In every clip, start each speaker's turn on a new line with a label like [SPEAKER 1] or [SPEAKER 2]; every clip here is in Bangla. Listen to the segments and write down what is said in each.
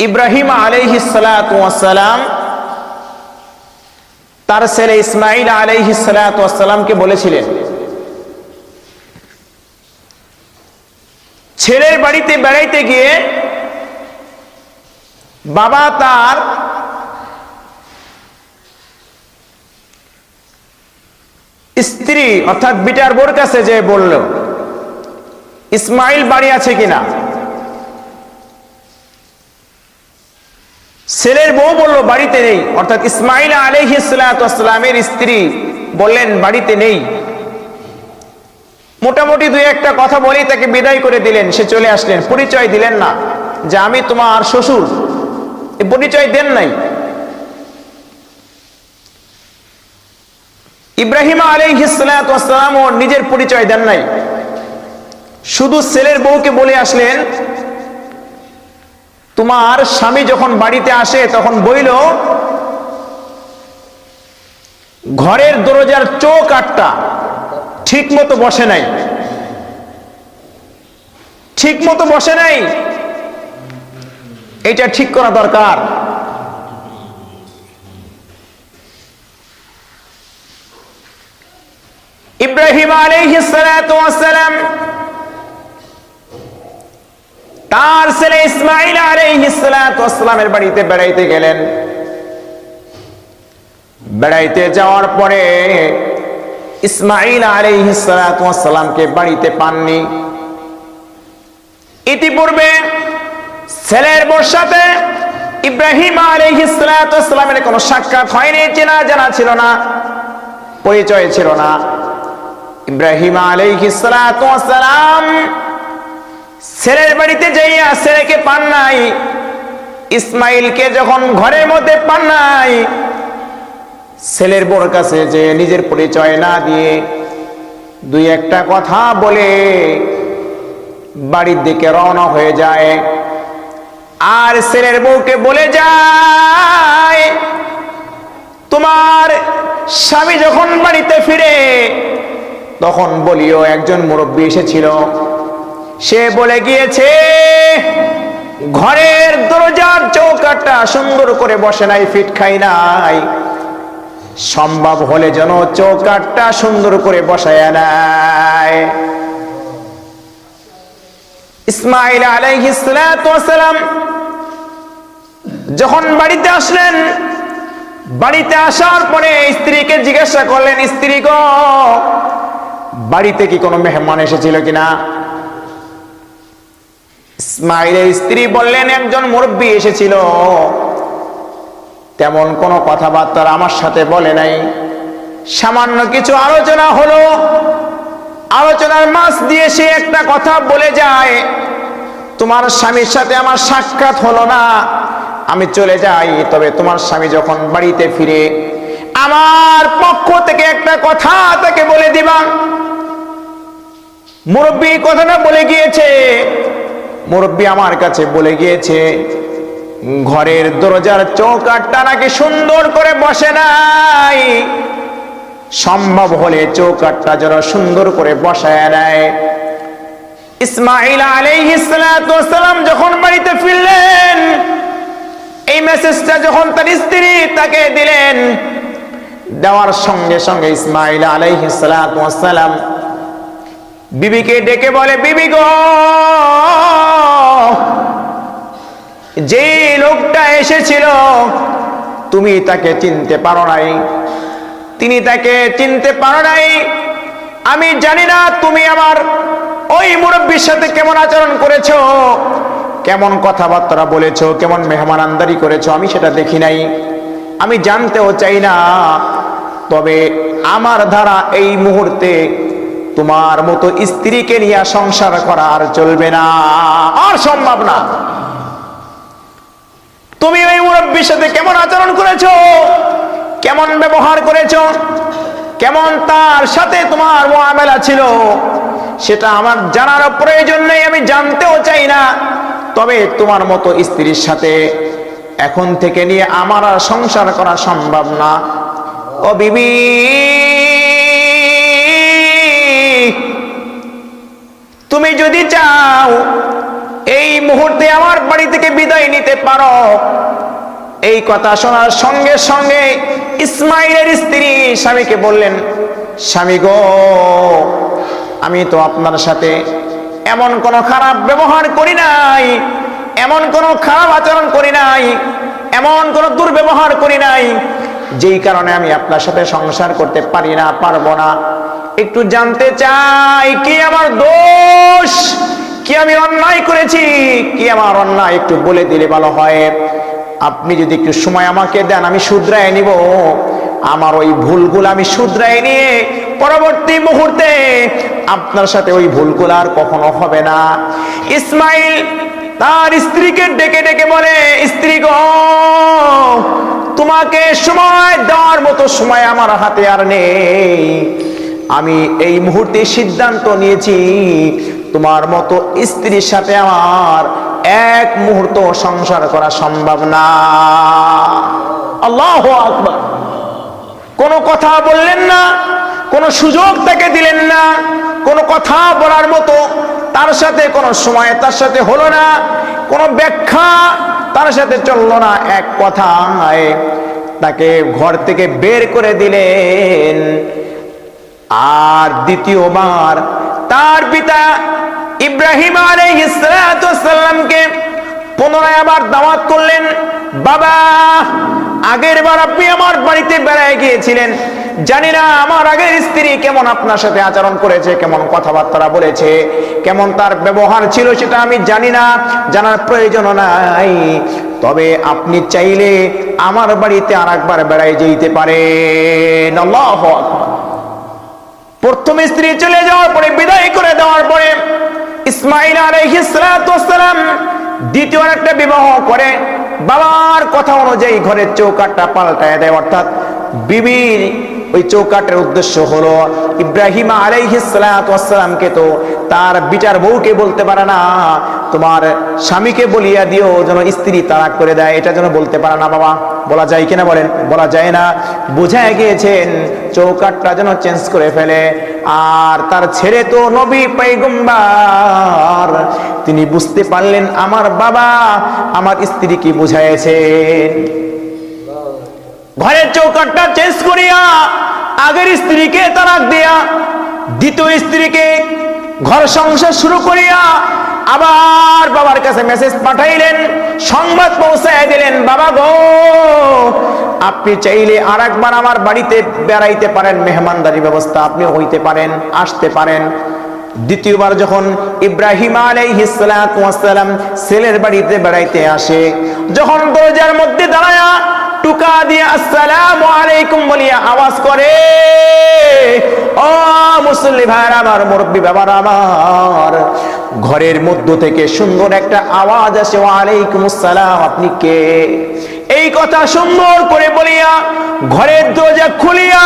[SPEAKER 1] ইব্রাহিম আলাইহিস সালাতু ওয়াস সালাম তার ছেলে ইসমাঈল আলাইহিস সালাতু ওয়াস সালামকে বলেছিলেন, ছেলের বাড়িতে বেড়াইতে গিয়ে বাবা তার স্ত্রী অর্থাৎ বিটার বোর কাছে যে বলল, ইসমাঈল বাড়ি আছে কিনা। ছেলের বউ বলল বাড়িতে নেই, অর্থাৎ ইসমাঈল আলাইহিস সালাতু ওয়াস সালামের স্ত্রী বললেন বাড়িতে নেই। মোটামুটি দুই একটা কথা বলেই তাকে বিদায় করে দিলেন, সে চলে আসলেন। পরিচয় দিলেন না যে আমি তোমার শ্বশুর, এই পরিচয় দেন নাই। ইব্রাহিম আলাইহিস সালাতু ওয়াস সালাম ও নিজের পরিচয় দেন নাই, শুধু ছেলের বউকে বলে আসলেন, তোমার স্বামী যখন বাড়িতে আসে তখন বইল ঘরের দরজার চোখ আটটা ঠিক মতো বসে নাই, ঠিক মতো বসে নাই, এটা ঠিক করা দরকার। ইব্রাহিম আলাইহিস সালাতু ওয়াস সালাম তার ছেলে ইসমাঈল আলাইহিস সালাতু ওয়াস সালামের বাড়িতে বেড়াইতে গেলেন। বেড়াইতে যাওয়ার পরে ইসমাঈল আলাইহিস সালাতু ওয়াস সালামকে বাড়িতে পাননি। ইতিপূর্বে ছেলের বউর সাথে ইব্রাহিম আলাইহিস সালাতু ওয়াস সালামের কোনো সাক্ষাৎ হয়নি, চেনা জানা ছিল না, পরিচয় ছিল না। ইব্রাহিম আলাইহিস সালাতু ওয়াস সালাম ছেলের বাড়িতে যাইয়া ছেলেকে পান নাই, ইসমাঈলকে যখন ঘরের মধ্যে পান নাই, ছেলের বউর কাছে যে নিজের পরিচয় না দিয়ে দুই একটা কথা বলে বাড়ির দিকে রওনা হয়ে যায়। আর ছেলের বউকে বলে যায়, তোমার স্বামী যখন বাড়িতে ফিরে তখন বলিও একজন মুরব্বী এসেছিল, সে বলে গিয়েছে ঘরের দরজার চৌকাঠটা সুন্দর করে বসে নাই, ফিট খাই নাই, সম্ভব হলে যেন চৌকাঠটা সুন্দর করে বসায় নাই। ইসমাঈল আলাইহিস সালাতু ওয়াস সালাম যখন বাড়িতে আসলেন, বাড়িতে আসার পরে স্ত্রীকে জিজ্ঞাসা করলেন, স্ত্রী গো বাড়িতে কি কোনো মেহমান এসেছিল কিনা। ইসমাঈলের স্ত্রী বললেন একজন মুরব্বী এসেছিল, তেমন কোনো কথাবার্তা আমার সাথে বলে নাই, সামান্য কিছু আলোচনা হলো, আলোচনার মাঝ দিয়ে সে একটা কথা বলে যায়, তোমার স্বামীর সাথে আমার সাক্ষাৎ হলো না, আমি চলে যাই, তবে তোমার স্বামী যখন বাড়িতে ফিরে আমার পক্ষ থেকে একটা কথা তাকে বলে দিবা। মুরব্বী কথাটা বলে গিয়েছে, মুরব্বী আমার কাছে বলে গিয়েছে ঘরের দরজার চৌকাঠটা নাকি সুন্দর করে বসে নাই, সম্ভব হলে চৌকাঠটা যেন সুন্দর করে বসায় নেয়। ইসমাঈল আলাইহিস সালাতু ওয়াস সালাম যখন বাড়িতে ফিরলেন, এই মেসেজটা যখন তার স্ত্রী তাকে দিলেন, দেওয়ার সঙ্গে সঙ্গে ইসমাঈল আলাইহিস সালাতু ওয়াস সালাম বিবিকে ডেকে বলে, বিবি গো যে লোকটা এসেছিল তুমি তাকে চিনতে পারো নাই, তিনি তাকে চিনতে পারো নাই, আমি জানি না তুমি আমার ওই মুরব্বীর সাথে কেমন আচরণ করেছো, কেমন কথাবার্তা বলেছো, কেমন মেহমান আন্দারি করেছো, আমি সেটা দেখি নাই, আমি জানতেও চাই না, তবে আমার দ্বারা এই মুহূর্তে তোমার মতো স্ত্রীকে নিয়ে সংসার করা আর চলবে না, আর সম্ভব না। তুমি ওই মুরব্বীর সাথে কেমন আচরণ করেছো, কেমন ব্যবহার করেছো, কেমন তার সাথে তোমার মুআমালা ছিল, সেটা আমার জানার প্রয়োজন নেই, আমি জানতেও চাই না, তবে তোমার মতো স্ত্রীর সাথে এখন থেকে নিয়ে আমার আর সংসার করা সম্ভব না। ও বিবি, তুমি যদি চাও এই মুহূর্তে আমার বাড়ি থেকে বিদায় নিতে পারো। এই কথা শোনার সঙ্গে সঙ্গে ইসমাইলের স্ত্রী স্বামীকে বললেন, স্বামী গো, আমি তো আপনার সাথে এমন কোনো খারাপ ব্যবহার করি নাই, এমন কোনো খারাপ আচরণ করি নাই, এমন কোনো দুর্ব্যবহার করি নাই, যেই কারণে আমি আপনার সাথে সংসার করতে পারি না, পারবো না। একটু জানতে চাই কি আমার দোষ, কি আমি অন্যায় করেছি, কি আমার অন্যায় একটু বলে দিলে ভালো হয়। আপনি যদি একটু সময় আমাকে দেন, আমি শুধরায় নিব। আমার ওই ভুলগুলো আমি শুধরায় নিয়ে পরবর্তী মুহূর্তে আপনার সাথে ওই ভুলগুলো আর কখনো হবে না। ইসমাইল তার স্ত্রীকে ডেকে ডেকে বলে, স্ত্রী গো, তোমাকে সময় দেওয়ার মতো সময় আমার হাতে আর নেই। আমি এই মুহূর্তে সিদ্ধান্ত নিয়েছি, তোমার মতো স্ত্রীর সাথে আমার এক মুহূর্ত সংসার করা সম্ভব না। আল্লাহু আকবার। কোনো কথা বললেন না, কোনো সুযোগ তাকে দিলেন না, কোনো কথা বলার মতো তার সাথে কোনো সময় তার সাথে হলো না, কোনো ব্যাখ্যা তার সাথে চললো না। এক কথায় তাকে ঘর থেকে বের করে দিলেন। আর দ্বিতীয়বার তার পিতা ইব্রাহিম আলাইহিস সালামকে পুনরায় আবার দাওয়াত করলেন। বাবা, আগের বার আপনি আমার বাড়িতে বেড়ায় গিয়েছিলেন, জানি না আমার আগের স্ত্রী কেমন আপনার সাথে আচরণ করেছে, কেমন কথাবার্তা বলেছে, কেমন তার ব্যবহার ছিল, সেটা আমি জানি না, জানার প্রয়োজন নাই। তবে আপনি চাইলে আমার বাড়িতে আর একবার বেড়ায় যেতে পারেন। আল্লাহু আকবার। প্রথম স্ত্রী চলে যাওয়ার পরে, বিদায় করে দেওয়ার পরে ইসমাইল আলাইহিস সালাম দ্বিতীয় একটা বিবাহ করে বাবার কথা অনুযায়ী ঘরের চৌকাঠটা পাল্টায় দেয়। অর্থাৎ বিবির ওই চৌকাঠের উদ্দেশ্য হলো ইব্রাহিম আলাইহিস সালামকে তো তার বিচার বউকে বলতে পারে না, তোমার স্বামীকে বলিয়া দিও যেন স্ত্রী তালাক করে দেয়, এটা যেন বলতে পারে না। বাবা, বলা যায় কিনা বলেন? বলা যায় না। বুঝায় গিয়েছেন চৌকাঠটা যেন চেঞ্জ করে ফেলে। আর তার ছেলে তো নবী পয়গম্বর, তিনি বুঝতে পারলেন আমার বাবা আমার স্ত্রী কি বুঝাইছেন। ঘরের চৌকাঠটা চেঞ্জ করিয়া আগের স্ত্রীকে তালাক দিয়া দ্বিতীয় স্ত্রীকে ঘর সংসার শুরু করিয়া আবার বাবার কাছে মেসেজ পাঠাইলেন, সংবাদ পৌঁছায় দিলেন, বাবা গো, আপনি চাইলে আর একবার আমার বাড়িতে বেড়াইতে পারেন, মেহমানদারি ব্যবস্থা আপনি হইতে পারেন, আসতে পারেন। দ্বিতীয়বার যখন ইব্রাহিম আলাইহিস সালাম ছেলের বাড়িতে বেড়াইতে আসে, যখন দরজার মধ্যে দাঁড়ায়া টুকা দিয়ে আসসালামু আলাইকুম বলিয়া আওয়াজ করে, ও মুসল্লি ভাইরা আমার, মুরব্বী বাবার আমার, ঘরের মধ্য থেকে সুন্দর একটা আওয়াজ আসে, ওয়া আলাইকুম আসসালাম, আপনি কে? এই কথা সুন্দর করে বলিয়া ঘরের দরজা খুলিয়া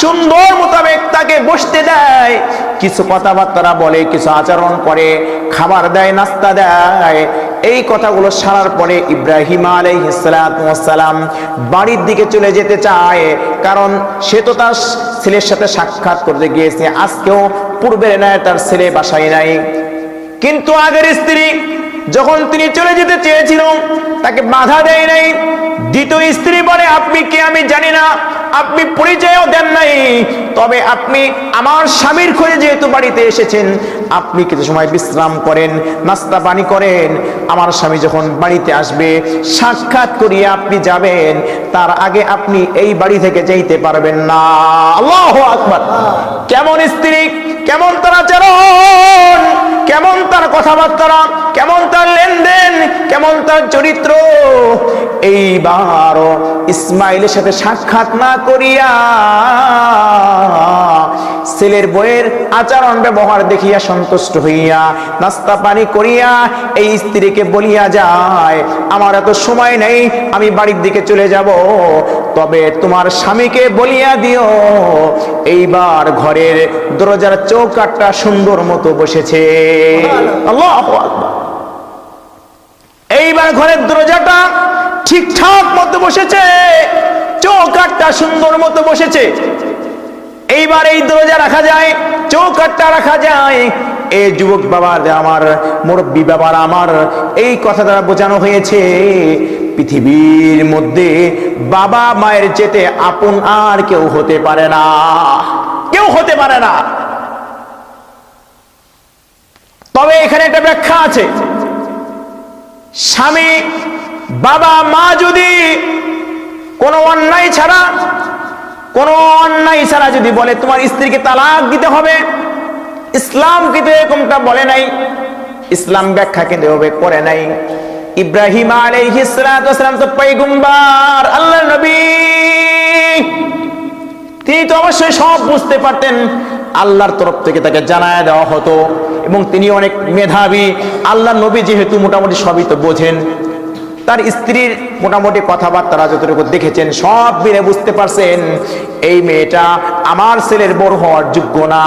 [SPEAKER 1] সুন্দর মোতাবেক তাকে বসতে দেয়, কিছু কথাবার্তা বলে, কিছু আচরণ করে, খাবার দেয়, নাস্তা দেয়। এই কথাগুলো সারার পরে ইব্রাহিম আলাইহিস সালাম বাড়ির দিকে চলে যেতে চায়, কারণ সে তো তার ছেলের সাথে সাক্ষাৎ করতে গিয়েছে। আজকেও পূর্বের ন্যায় তার ছেলে বাসায় নাই। কিন্তু আগের স্ত্রী যখন তিনি চলে যেতে চেয়েছিল তাকে বাধা দেয় নাই। দ্বিতীয় স্ত্রী বলে, আপনি কে আমি জানি না, আপনি পরিচয়ও দেন নাই, তবে আপনি আমার স্বামীর খোঁজে যেহেতু বাড়িতে এসেছেন, আপনি কিছু সময় বিশ্রাম করেন, নাস্তা পানি করেন, আমার স্বামী যখন বাড়িতে আসবে সাক্ষাৎ করিয়ে আপনি যাবেন, তার আগে আপনি এই বাড়ি থেকে যেতে পারবেন না। আল্লাহু আকবার। কেমন স্ত্রী, কেমন তার আচরণ, কেমন তার কথাবার্তা, কেমন তার লেনদেন, কেমন তার চরিত্র। এইবার ইসমাইলের সাথে সাক্ষাৎ না করিয়া ছেলের বউয়ের আচরণ ব্যবহার দেখিয়া সন্তুষ্ট হইয়া নাস্তা পানি করিয়া এই স্ত্রীকে বলিয়া যায়, আমার এত সময় নেই, আমি বাড়ির দিকে চলে যাব, তবে তোমার স্বামীকে বলিয়া দিও এইবার ঘরের দরজার চৌকাঠটা সুন্দর মতো বসেছে। আল্লাহু আকবার। এইবার ঘরের দরজাটা ঠিকঠাক মতো বসেছে, চৌকাঠটা সুন্দর মতো বসেছে। এইবার এই দরজা রাখা যায়, চৌকাঠটা রাখা যায়। এই যুবক বাবার আমার, মুরব্বী বাবার আমার, এই কথা দ্বারা বোঝানো হয়েছে পৃথিবীর মধ্যে বাবা মায়ের চেয়ে আপন আর কেউ হতে পারে না, কেউ হতে পারে না। তবে এখানে একটা ব্যাখ্যা আছে, স্বামী বাবা মা যদি কোনো অন্যায় ছাড়া যদি বলে তোমার স্ত্রীকে তালাক দিতে হবে, ইসলাম কিন্তু এরকমটা বলে নাই, ইসলাম ব্যাখ্যা কিন্তু এভাবে করে নাই। ইব্রাহিম আলাইহিস সালাতু ওয়াস সালাম তো পয়গম্বর, আল্লাহর নবী, তিনি তো অবশ্যই সব বুঝতে পারতেন, আল্লাহর তরফ থেকে তাকে জানায় দেওয়া হতো, এবং তিনি অনেক মেধাবী। আল্লাহর নবী যেহেতু মোটামুটি সবই তো বোঝেন, তার স্ত্রীর মোটামুটি কথাবার্তা যতটুকু দেখেছেন সব মিলে বুঝতে পারছেন এই মেয়েটা আমার ছেলের বড় হওয়ার যোগ্য না।